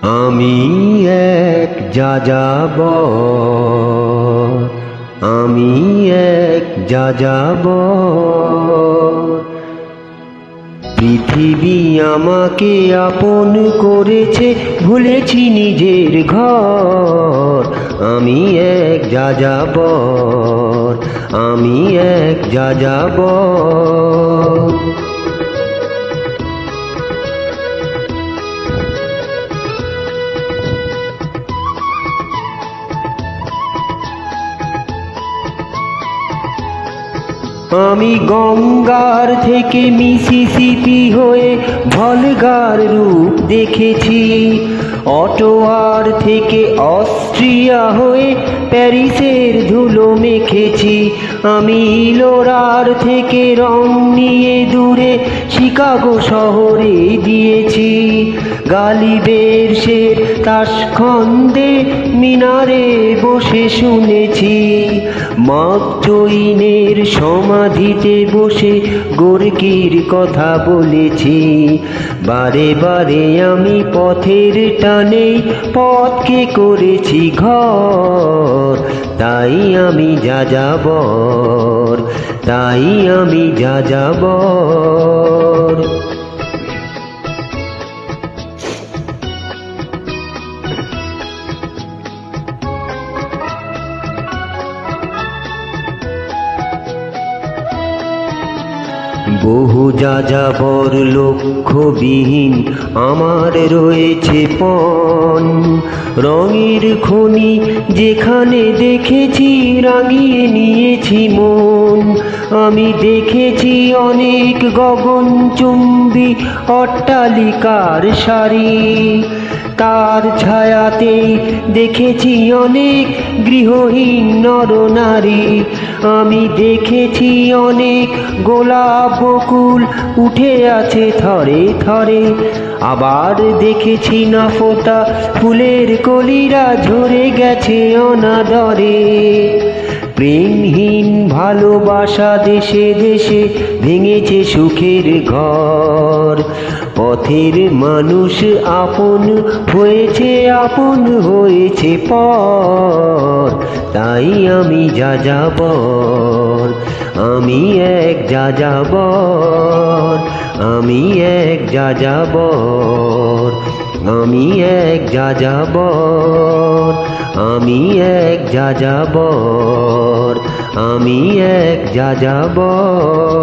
আমি এক যাযাবর, আমি এক যাযাবর। পৃথিবী আমাকে আপন করেছে, ভুলেছি নিজের ঘর। আমি এক যাযাবর, আমি এক যাযাবর। আমি গঙ্গার থেকে মিসিসিপি হয়ে ভলগার রূপ দেখেছি, অটোয়ার থেকে অস্ট্রিয়া হয়ে প্যারিসের ধুলো মেখেছি। আমি ইলোরার থেকে রং নিয়ে দূরে শিকাগো শহরে দিয়েছি। গালিবের শের তাশখন্দে মিনারে বসে শুনেছি। মার্ক টুইনের সমাধিতে বসে গোর্কির কথা বলেছি। বারে বারে আমি পথের টানে পথকে করেছি ঘর। তাই আমি যাযাবর, তাই আমি যাযাবর। বহু যাযাবর লক্ষ্যবিহীন আমার রয়েছে পণ। রঙের খনি যেখানে দেখেছি রাঙিয়ে নিয়েছি মন। আমি দেখেছি অনেক গগনচুম্বী অট্টালিকার সারি, তার ছায়াতেই দেখেছি অনেক গৃহহীন নরনারী। আমি দেখেছি অনেক গোলাপ বকুল উঠে আছে থরে থরে, আবার দেখেছি না ফোটা ফুলের কলিরা ঝরে গেছে অনাদরে। প্রেমহীন ভালোবাসা দেশে দেশে ভেঙেছে সুখের ঘর। পথের মানুষ আপন হয়েছে, আপন হয়েছে পর। তাই আমি যাযাবর, আমি এক যাযাবর, আমি এক যাযাবর, আমি এক যাযাবর, আমি এক যাযাবর, আমি এক যাযাবর।